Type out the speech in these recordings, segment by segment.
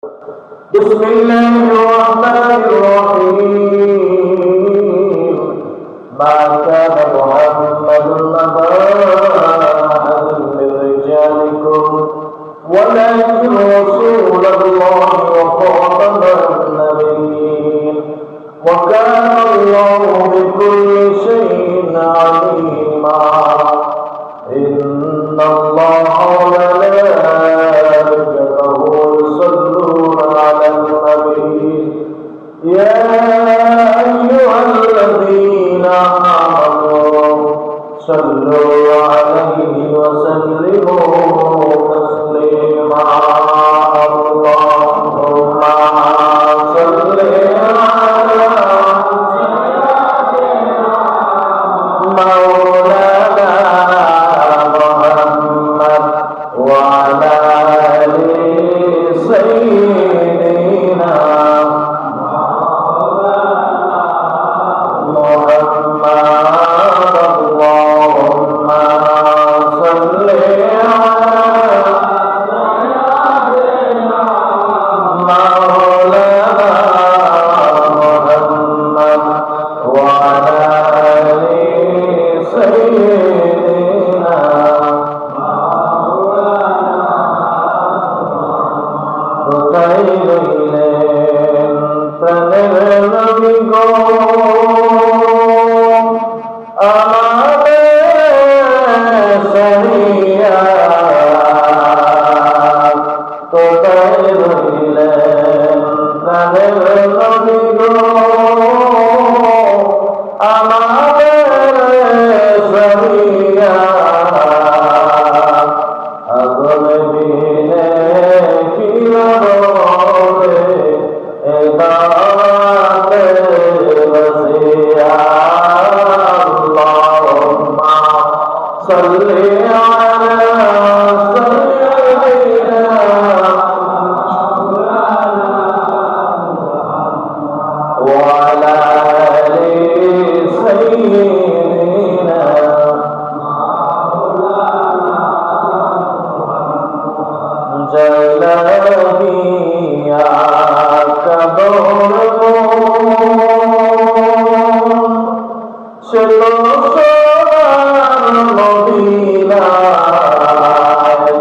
بسم الله الرحمن الرحيم ما كان محمد أبا أحد من رجالكم ولكن رسول الله وخاتم النبيين وكان الله بكل شيء عليما إن الله وملائكته يصلون على النبي يا أيها الذين آمنوا صلوا عليه وسلموا تسليما اللهم صل على مولانا محمد وعلى آل سيدنا محمد اللهم صل على مولانا محمد وعلى آل سيدنا কোথায় রইলেন প্রাণের নবী গো আমাদের সারিয়া কোথায় রইলেন প্রাণের নবী গো আমাদের সারিয়া আগুন দিনে কি হবে এবারে বসিয়া আল্লাহুম্মা সাল্লি আলা সাইয়্যিদিনা ওয়া আলা আলি সাইয়্যিদিনা জলাহিয়া কবর চলো সোনার মদিনা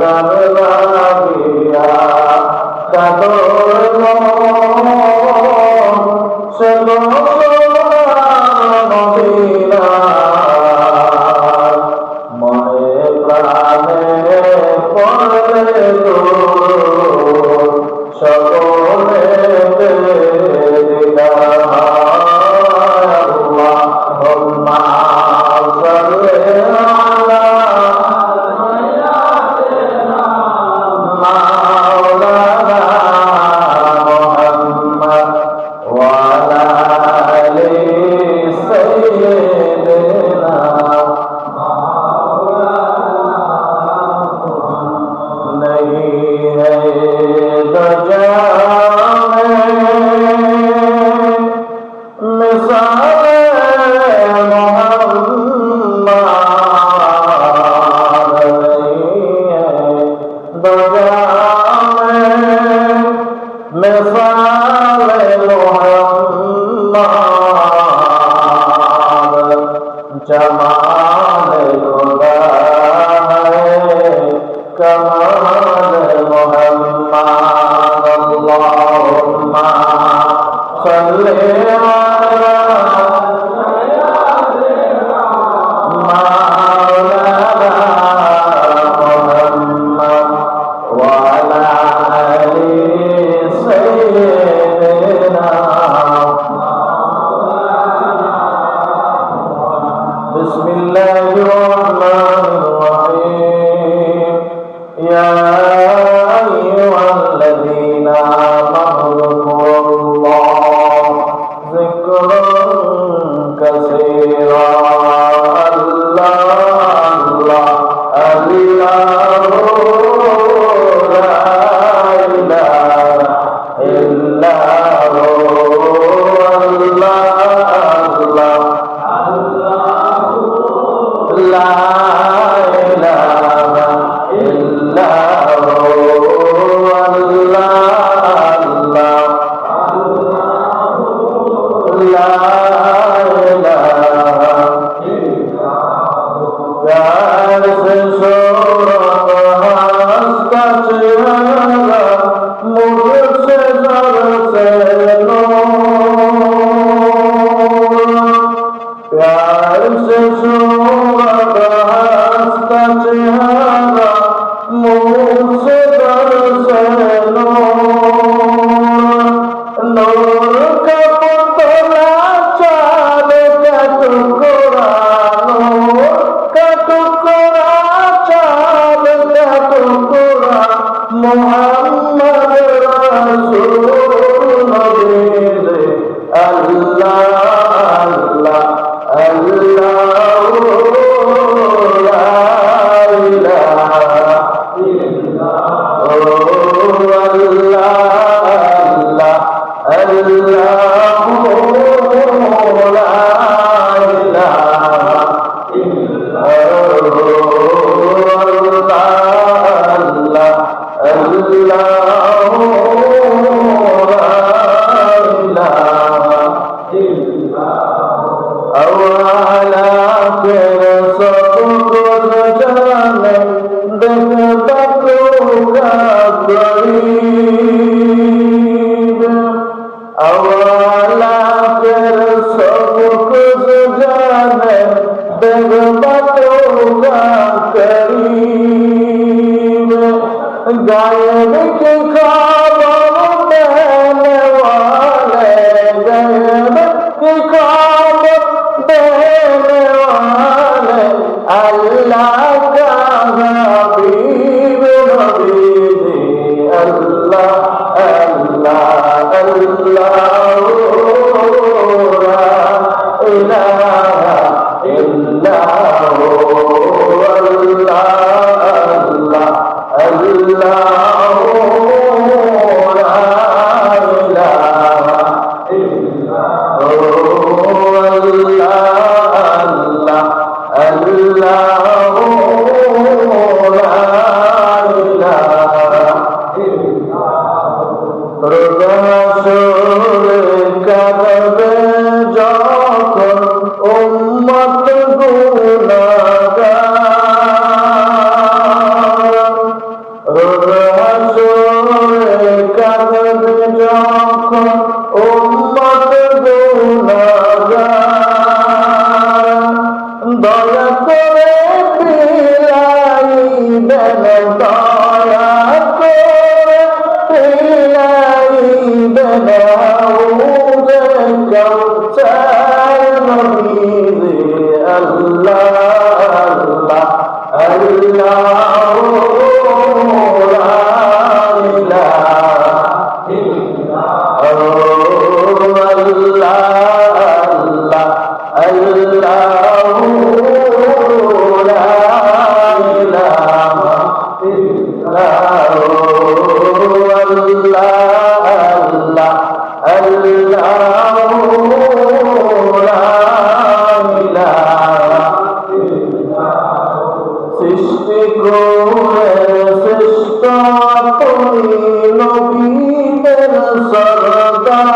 জলাহিয়া কবর চলো সোনার মদিনা মনে প্রাণে পড়ে সকলে আল্লাহুম্মা সাল্লি আলা মাওলানা মুহাম্মদ ওয়া আলা আলি সাইয়্যিদিনা नहीं है दजा में मिसाल मोहम्मद नहीं है दजा में मिसाल मोहम्मद जमाल खुदा है कमाल मोहम्मद अल्लाहुम्मा सल्ली अला मौलाना मुहम्मद व अला आलि सय्यिदिना बिस्मिल्लाहिर रहमानिर रहीम या अय्युहल्लज़ीना आमनु রোজ হাসরে কাঁদবে যখন উম্মত গুনাহগার, রোজ হাসরে কাঁদবে যখন উম্মত গুনাহগার, দয়া করে বিলাইবেন, দয়া করে বিলাইবেন হাউজে কাউসার নবীজি। আল্লাহ আল্লাহ আল্লাহু লা ইলাহা ইল্লাল্লাহ, আল্লাহ আল্লাহু লা ইলাহা ইল্লাল্লাহু, আল্লাহ আল্লাহু লা ইলাহা ইল্লাল্লাহ। সৃষ্টি করে শ্রেষ্ঠ তুমি নবীদের সরদার,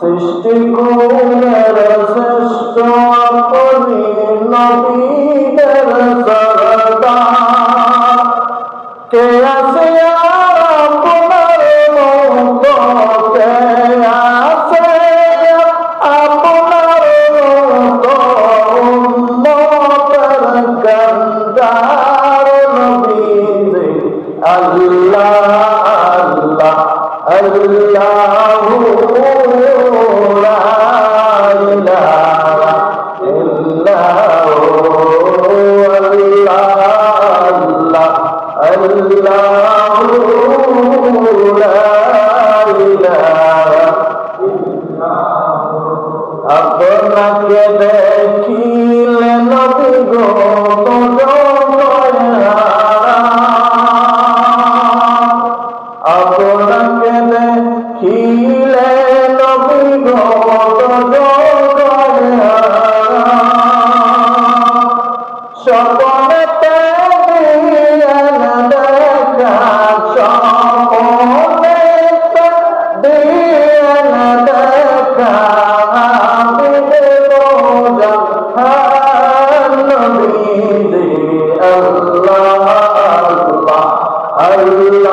সৃষ্টি করে শ্রেষ্ঠ তুমি নবীদের সরদার, কে আছে আপনার মতো, কে আছে আপনার মতো উম্মতের কান্দার নবীজি। আল্লাহ আল্লাহ আল্লাহু লা ইলাহা ইল্লাল্লাহু, আল্লাহ আল্লাহু লা ইলাহা ইল্লাল্লাহু। আপনাকে দেখিলে নবী গো আপনাকে দেখিলে নবী গো সকলেতে দিলেন দেখা, সকলেতে দিলেন দেখা, নবীজি। আল্লাহ আল্লাহ আল্লাহু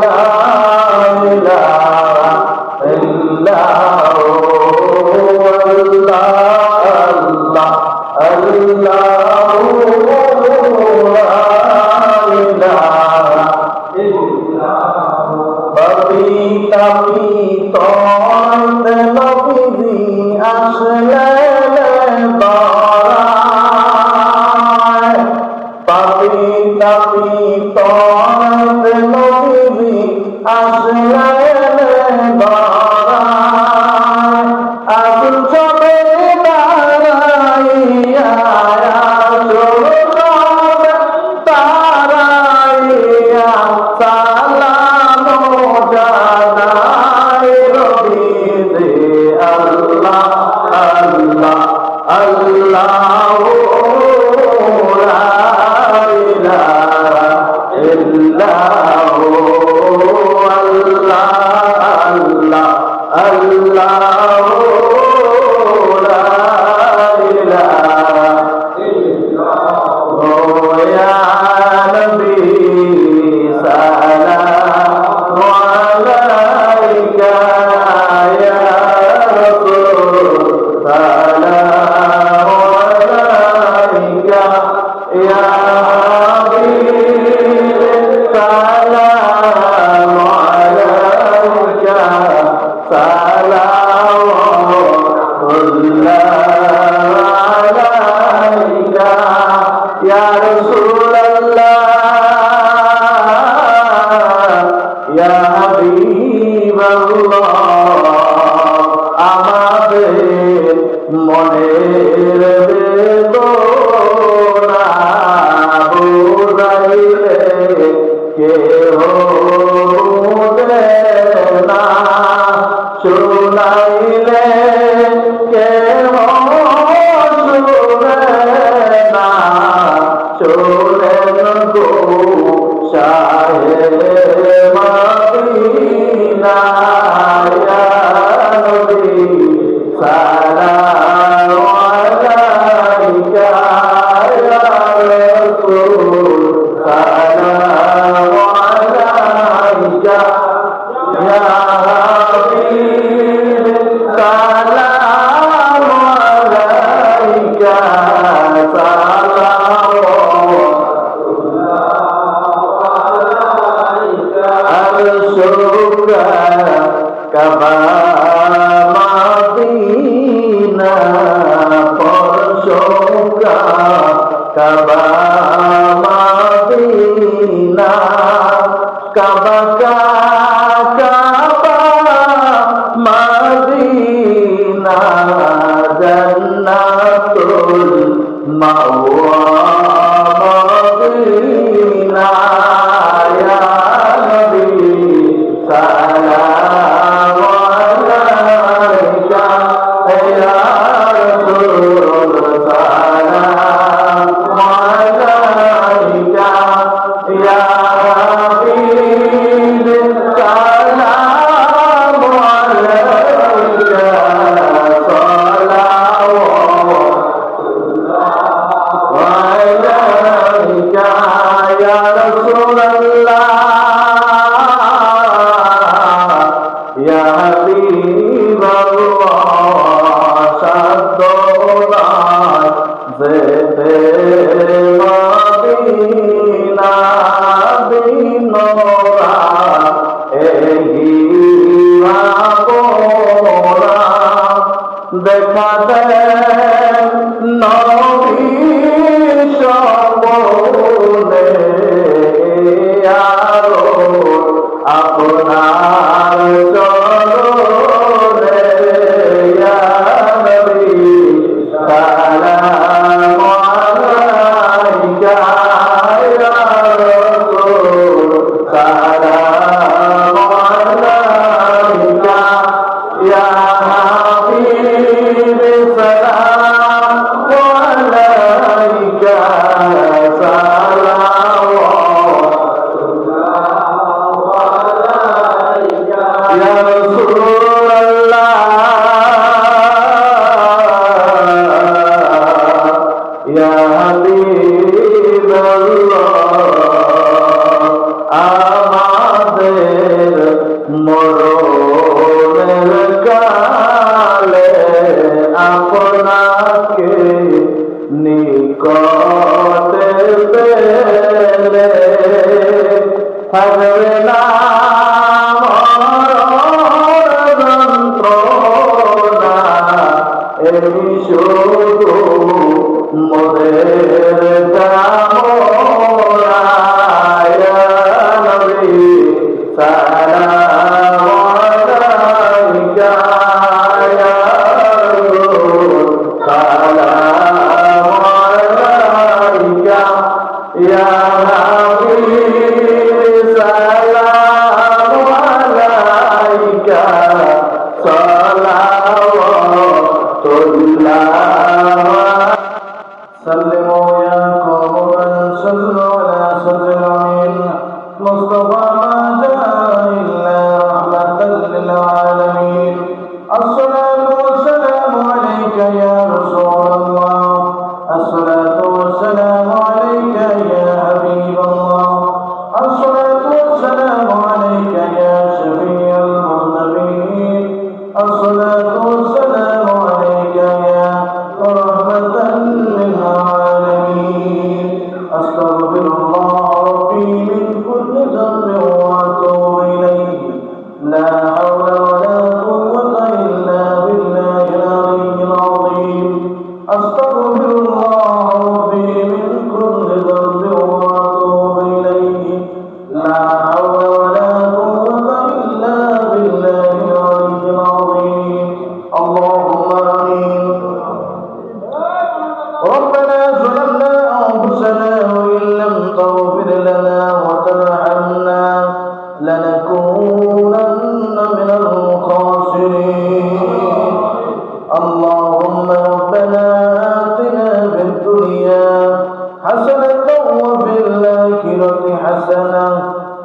লা ইলাহা ইল্লাল্লাহু, আল্লাহ আল্লাহু লা ইলাহা ইল্লাল্লাহু। পবিতা পিতর নবীজি আসলেন বারায়, পবিতা পিতর নবীজি আসলেন বারায়, আগুন ছবে দাঁড়াইয়া তারাইয়া সালাম জানাই নবীজি। আল্লাহ আল্লাহ আল্লাহু লা ইলাহা ইল্লাল্লাহু, আল্লাহ আল্লাহ আল্লাহু লা ইলাহা ইল্লাল্লাহু। ইয়া নবী সালাম আলাইকা, ইয়া রাসূল সালাম আলাইকা, ইয়া হাবিব সালাম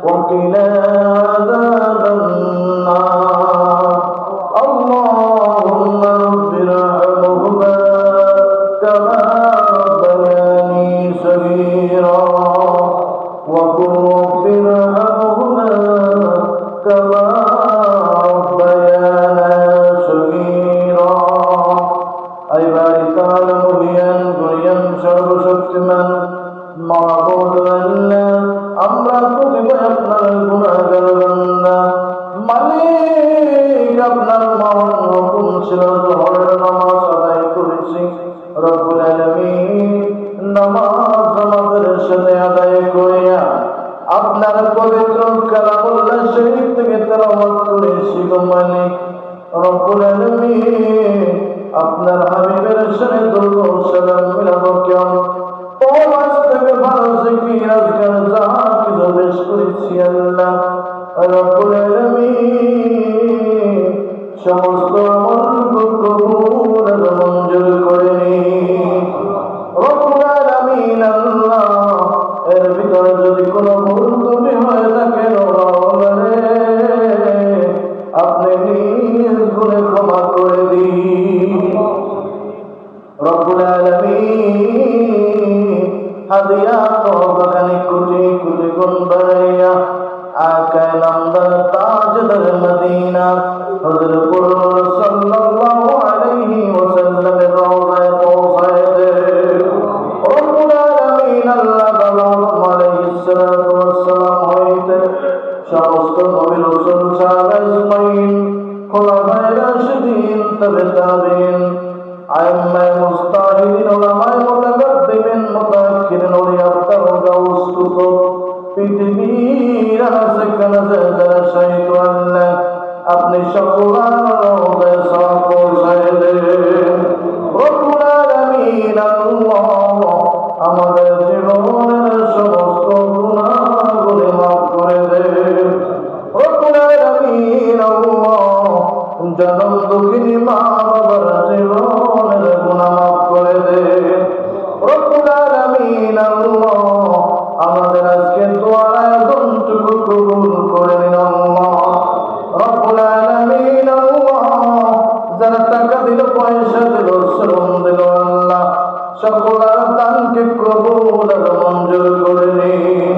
وقنا عذاب النار رب ارحمهما كما ربيانا صغيرا أي باري تعالى مهيان গুণিয়ান সর্বশক্তিমান মাহবুব আল্লাহ আমরা প্রতিদিন আপনার গুনাহগার বান্দা মালিক আপনার মহান হুকুম ছিল জোহরের নামাজ আদায় করেছি রব্বুল আলামিন নামাজ আমাদের সাথে আদায় করিয়া আপনার পবিত্র কালামুল্লাহ শরীফ থেকে তেলাওয়াত করেছি গো মালিক রব্বুল আলামিন আপনার হাবিবের সাথে দরুদ সালাম মিলাবো কেমন ওয়াজ থেকে ভালো জিকির আজকার যাহা কিছু পেশ করেছি আল্লাহ রব্বুল আলামিন সমস্ত আমলগুলো কবুল আর মঞ্জুর করে নিন রব্বুল আলামিন আল্লাহ এর ভিতরে যদি কোনো ভুল ত্রুটি হয়ে থাকে আপনি নিজ গুণে ক্ষমা করে দিন রব্বুল আলামিন হাদিয়া তওবাখানি কোটি কোটি গুণ বাড়াইয়া আকায়ে নামদার তাজদার মদিনা হযরতুর সাল্লাল্লাহু আলাইহি ওয়াসাল্লামের রওজায় পৌঁছায় দেন রব্বুল আলামিন আল্লাহ আলাইহিস সালাতু ওয়াস সালাম হইতে সমস্ত নবী রাসূল সাহাবা আজমাইন খুলাফায়ে রাশিদিন তাবেঈন আইম্মায়ে মুজতাহিদিন উলামায়ে মুতাকাদ্দিমিন মুতাআখিরিন ওলিয়াত গাউস কুতুব পৃথিবীর সেখানে যারা শহীদ আল্লাহ আপনি সকলের রওজায় সওয়াব পৌঁছায় দেন রব্বুল আলামিন আল্লাহ আমাদের জীবনের সমস্ত গুনাহগুলো মাফ করে দেন রব্বুল আলামিন আল্লাহ জনম দুঃখিনী মা বাবার জীবনের গুনাহ মাফ করে দেন রব্বুল আলামিন আল্লাহ আমাদের আজকে দোয়ার আয়োজনটুকু কবুল করে নিন আল্লাহ রব্বুল আলামিন আল্লাহ যারা টাকা দিল পয়সা দিল শ্রম দিল আল্লাহ সকলের দানকে কবুল আর মঞ্জুর করে নিন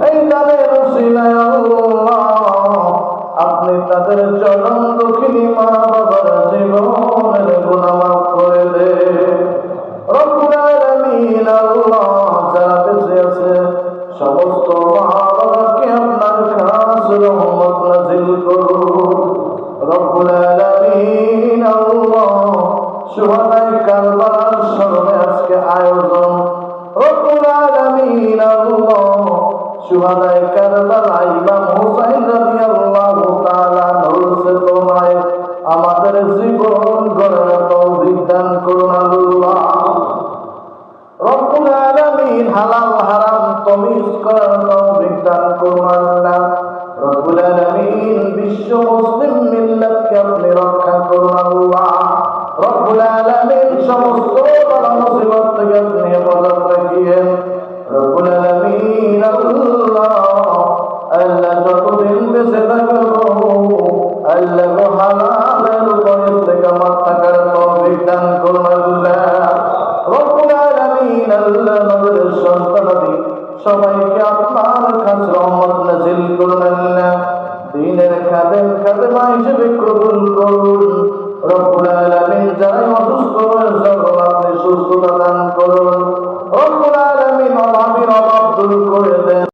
এই দানের উসিলায় আল্লাহ আপনি তাদের চরম দুঃখিনী মা বাবার জীবনের গুনাহ মাফ করে দেন রব্বুল আলামিন আল্লাহ যারা বেঁচে আছে সমস্ত মা বাবাকে আপনার খাস রহমত নাযিল করুন রব্বুল আলামিন আল্লাহ শুহাদায়ে কারবালার স্মরণে আজকে আয়োজন রব্বুল আলামিন আল্লাহ শুহাদায়ে কারবালা ইমাম হুসাইন রাদিয়াল্লাহু তাআলা আনহুর চেতনায় আমাদের জীবন গড়ার তৌফিক দান করুন আল্লাহ রব্বুল আলামিন হালাল হারাম তামিজ করার তৌফিক দান করুন আল্লাহ রব্বুল আলামিন বিশ্ব মুসলিম মিল্লাতকে আপনি রক্ষা করুন আল্লাহ রব্বুল আলামিন সমস্ত বালা মুসিবত থেকে আপনি হেফাজত রাখিয়েন রব্বুল আলামিন আল্লাহ আল্লাহ যতদিন বেঁচে থাকবো আল্লাহ হালালের উপর ইস্তেকামত থাকার তৌফিক দান করুন আল্লাহ রব্বুল আলামিন আল্লাহ আমাদের সন্তানাদি সবাইকে আপনার খাস রহমত নাযিল করুন আল্লাহ দ্বীনের খাদেমা হিসেবে কবুল করুন রব্বুল আলামিন যারা অসুস্থ হয়েছে আপনি সুস্থতা দান করুন রব্বুল আলামিন অভাবীর অভাব দূর করে দেন